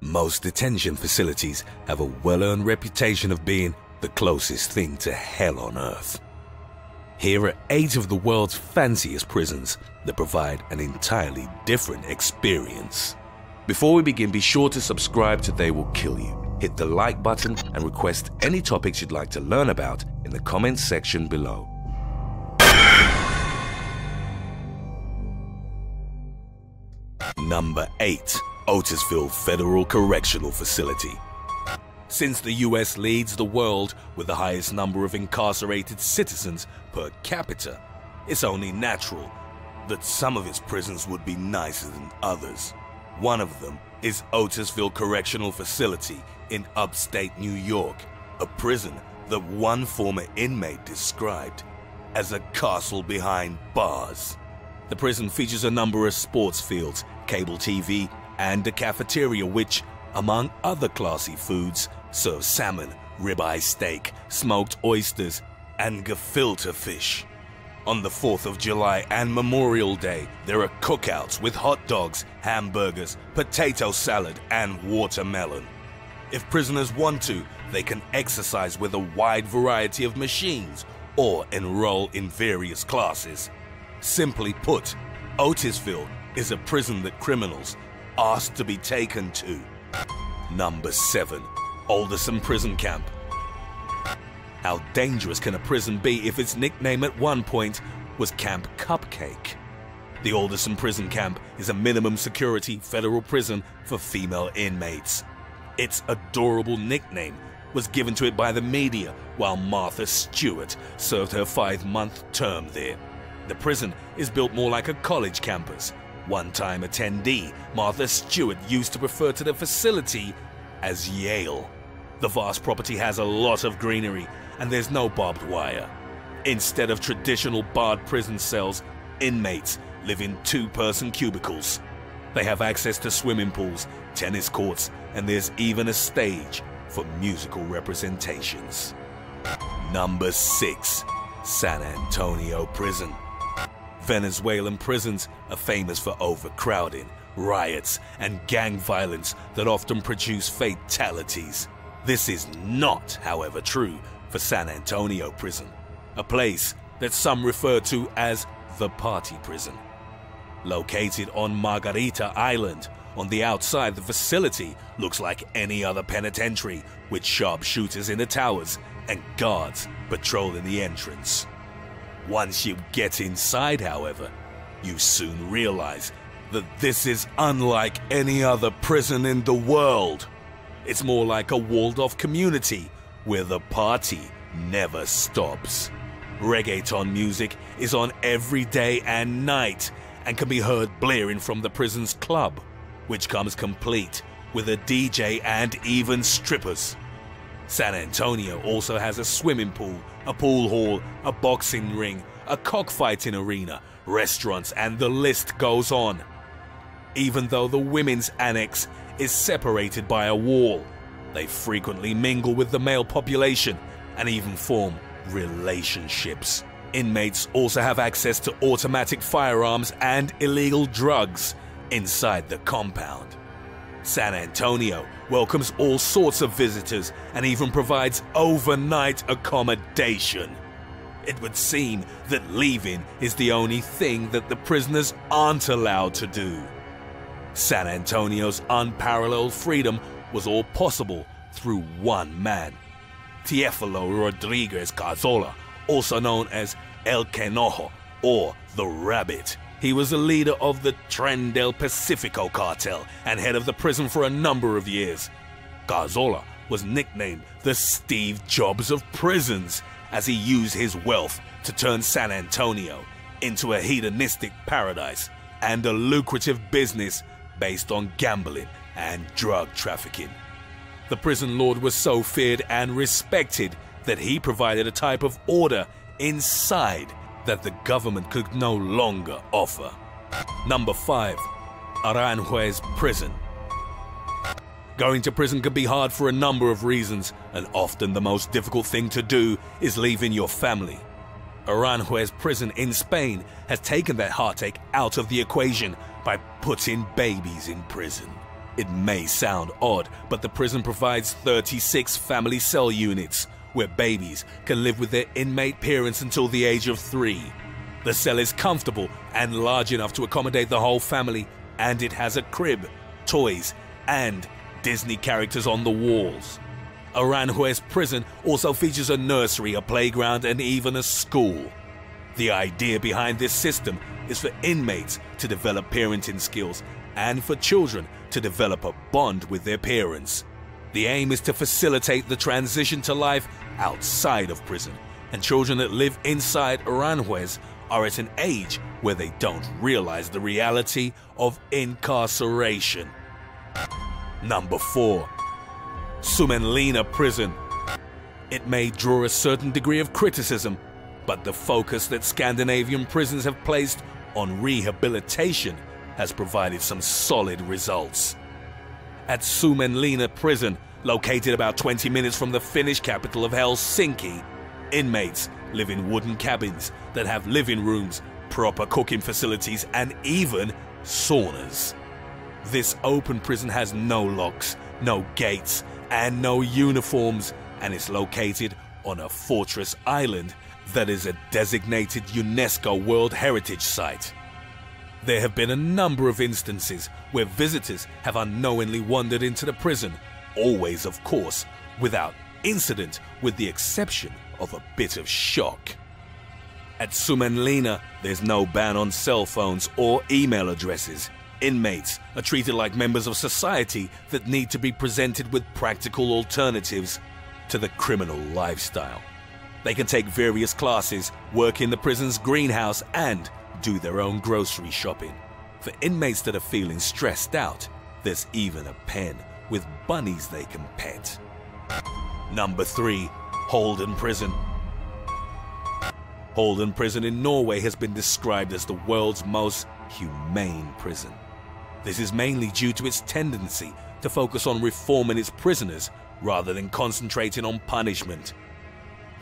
Most detention facilities have a well-earned reputation of being the closest thing to hell on earth. Here are 8 of the world's fanciest prisons that provide an entirely different experience. Before we begin, be sure to subscribe to They Will Kill You. Hit the like button and request any topics you'd like to learn about in the comments section below. Number 8. Otisville Federal Correctional Facility. Since the US leads the world with the highest number of incarcerated citizens per capita, it's only natural that some of its prisons would be nicer than others. One of them is Otisville Correctional Facility in upstate New York, a prison that one former inmate described as a castle behind bars. The prison features a number of sports fields, cable TV, and a cafeteria which, among other classy foods, serves salmon, ribeye steak, smoked oysters, and gefilte fish. On the 4th of July and Memorial Day, there are cookouts with hot dogs, hamburgers, potato salad, and watermelon. If prisoners want to, they can exercise with a wide variety of machines or enroll in various classes. Simply put, Otisville is a prison that criminals ask to be taken to. Number 7. Alderson Prison Camp. How dangerous can a prison be if its nickname at one point was Camp Cupcake? The Alderson Prison Camp is a minimum security federal prison for female inmates. Its adorable nickname was given to it by the media while Martha Stewart served her 5-month term there. The prison is built more like a college campus. One-time attendee, Martha Stewart used to refer to the facility as Yale. The vast property has a lot of greenery and there's no barbed wire. Instead of traditional barred prison cells, inmates live in 2-person cubicles. They have access to swimming pools, tennis courts, and there's even a stage for musical representations. Number 6. San Antonio Prison. Venezuelan prisons are famous for overcrowding, riots, and gang violence that often produce fatalities. This is not, however, true for San Antonio Prison, a place that some refer to as the party prison. Located on Margarita Island, on the outside the facility looks like any other penitentiary, with sharpshooters in the towers and guards patrolling the entrance. Once you get inside, however, you soon realize that this is unlike any other prison in the world. It's more like a walled-off community where the party never stops. Reggaeton music is on every day and night and can be heard blaring from the prison's club, which comes complete with a DJ and even strippers. San Antonio also has a swimming pool, a pool hall, a boxing ring, a cockfighting arena, restaurants, and the list goes on. Even though the women's annex is separated by a wall, they frequently mingle with the male population and even form relationships. Inmates also have access to automatic firearms and illegal drugs inside the compound. San Antonio welcomes all sorts of visitors and even provides overnight accommodation. It would seem that leaving is the only thing that the prisoners aren't allowed to do. San Antonio's unparalleled freedom was all possible through one man, Teófilo Rodriguez Carzola, also known as El Canojo or the Rabbit. He was the leader of the Tren del Pacifico cartel and head of the prison for a number of years. Carzola was nicknamed the Steve Jobs of prisons, as he used his wealth to turn San Antonio into a hedonistic paradise and a lucrative business based on gambling and drug trafficking. The prison lord was so feared and respected that he provided a type of order inside that the government could no longer offer. Number 5. Aranjuez Prison. Going to prison can be hard for a number of reasons, and often the most difficult thing to do is leaving your family. Aranjuez Prison in Spain has taken that heartache out of the equation by putting babies in prison. It may sound odd, but the prison provides 36 family cell units, where babies can live with their inmate parents until the age of 3. The cell is comfortable and large enough to accommodate the whole family, and it has a crib, toys, and Disney characters on the walls. Aranjuez prison also features a nursery, a playground, and even a school. The idea behind this system is for inmates to develop parenting skills and for children to develop a bond with their parents. The aim is to facilitate the transition to life outside of prison, and children that live inside Aranjuez are at an age where they don't realize the reality of incarceration. Number 4. Sumenlina Prison. It may draw a certain degree of criticism, but the focus that Scandinavian prisons have placed on rehabilitation has provided some solid results. At Sumenlina Prison, located about 20 minutes from the Finnish capital of Helsinki, inmates live in wooden cabins that have living rooms, proper cooking facilities, and even saunas. This open prison has no locks, no gates, and no uniforms, and is located on a fortress island that is a designated UNESCO World Heritage Site. There have been a number of instances where visitors have unknowingly wandered into the prison, always, of course, without incident, with the exception of a bit of shock. At Sumenlina, there's no ban on cell phones or email addresses. Inmates are treated like members of society that need to be presented with practical alternatives to the criminal lifestyle. They can take various classes, work in the prison's greenhouse, and do their own grocery shopping. For inmates that are feeling stressed out, there's even a pen with bunnies they can pet. Number 3. Halden Prison. Halden Prison in Norway has been described as the world's most humane prison. This is mainly due to its tendency to focus on reforming its prisoners rather than concentrating on punishment.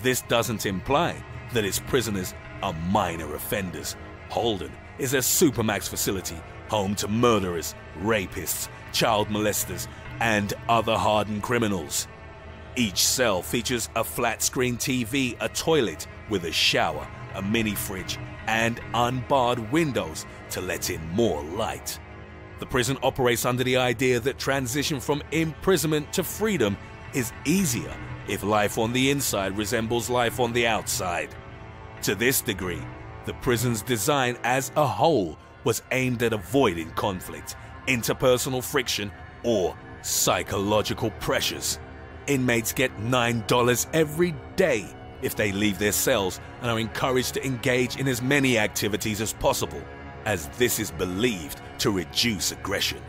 This doesn't imply that its prisoners are minor offenders. Halden is a supermax facility, home to murderers, rapists, child molesters, and other hardened criminals. Each cell features a flat-screen TV, a toilet with a shower, a mini fridge, and unbarred windows to let in more light. The prison operates under the idea that transition from imprisonment to freedom is easier if life on the inside resembles life on the outside. To this degree, the prison's design as a whole was aimed at avoiding conflict, interpersonal friction, or psychological pressures. Inmates get $9 every day if they leave their cells and are encouraged to engage in as many activities as possible, as this is believed to reduce aggression.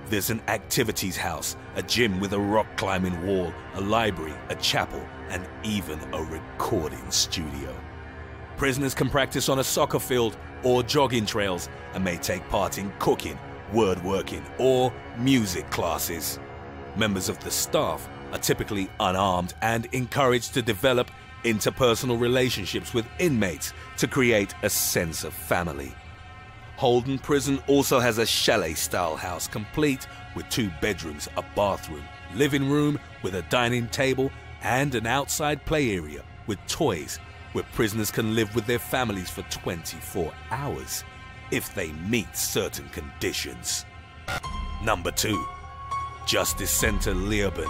There's an activities house, a gym with a rock climbing wall, a library, a chapel, and even a recording studio. Prisoners can practice on a soccer field or jogging trails and may take part in cooking, woodworking, or music classes. Members of the staff are typically unarmed and encouraged to develop interpersonal relationships with inmates to create a sense of family. Halden Prison also has a chalet-style house complete with 2 bedrooms, a bathroom, living room with a dining table, and an outside play area with toys where prisoners can live with their families for 24 hours if they meet certain conditions. Number 2. Justice Center Leoben.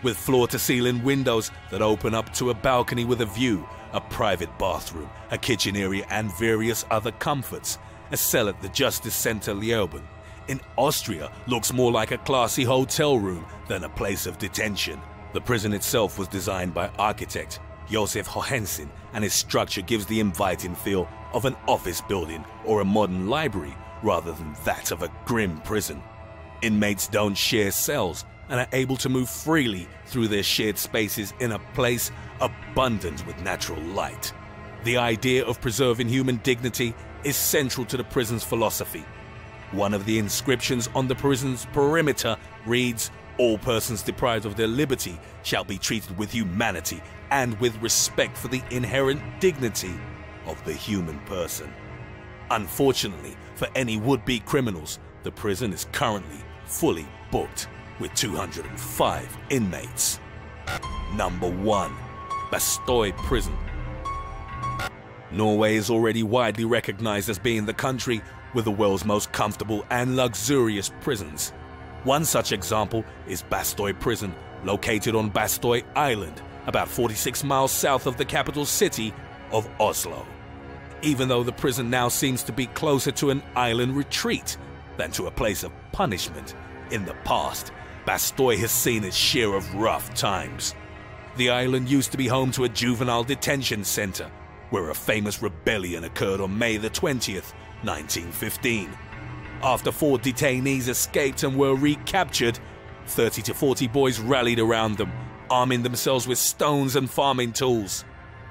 With floor-to-ceiling windows that open up to a balcony with a view, a private bathroom, a kitchen area, and various other comforts, a cell at the Justice Center Leoben in Austria looks more like a classy hotel room than a place of detention. The prison itself was designed by architect Josef Johansen, and its structure gives the inviting feel of an office building or a modern library rather than that of a grim prison. Inmates don't share cells and are able to move freely through their shared spaces in a place abundant with natural light. The idea of preserving human dignity is central to the prison's philosophy. One of the inscriptions on the prison's perimeter reads, "All persons deprived of their liberty shall be treated with humanity and with respect for the inherent dignity of the human person." Unfortunately for any would-be criminals, the prison is currently fully booked with 205 inmates. Number 1. Bastoy Prison. Norway is already widely recognized as being the country with the world's most comfortable and luxurious prisons. One such example is Bastoy Prison, located on Bastoy Island, about 46 miles south of the capital city of Oslo. Even though the prison now seems to be closer to an island retreat than to a place of punishment, in the past, Bastoy has seen its share of rough times. The island used to be home to a juvenile detention center, where a famous rebellion occurred on May the 20th, 1915. After 4 detainees escaped and were recaptured, 30 to 40 boys rallied around them, arming themselves with stones and farming tools.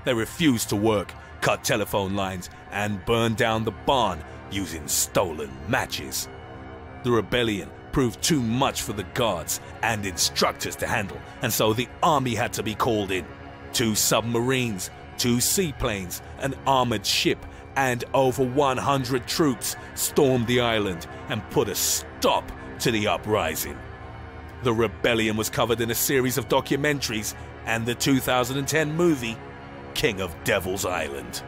They refused to work, cut telephone lines, and burned down the barn using stolen matches. The rebellion proved too much for the guards and instructors to handle, and so the army had to be called in. 2 submarines, 2 seaplanes, an armored ship, and over 100 troops stormed the island and put a stop to the uprising. The rebellion was covered in a series of documentaries and the 2010 movie King of Devil's Island.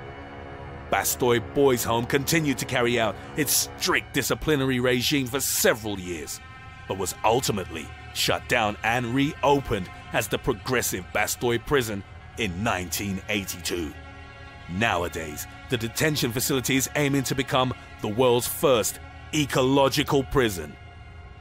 Bastoy Boys Home continued to carry out its strict disciplinary regime for several years, but was ultimately shut down and reopened as the progressive Bastoy Prison in 1982. Nowadays, the detention facility is aiming to become the world's first ecological prison.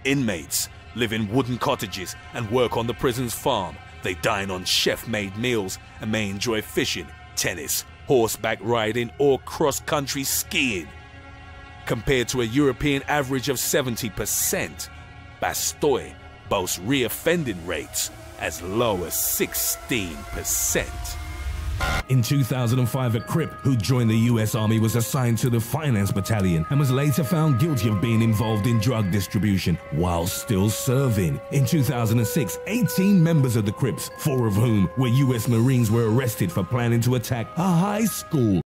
Inmates live in wooden cottages and work on the prison's farm. They dine on chef-made meals and may enjoy fishing, tennis, horseback riding, or cross-country skiing. Compared to a European average of 70%, Bastoy boasts reoffending rates as low as 16%. In 2005, a Crip who joined the US Army was assigned to the Finance Battalion and was later found guilty of being involved in drug distribution while still serving. In 2006, 18 members of the Crips, 4 of whom were US Marines, were arrested for planning to attack a high school.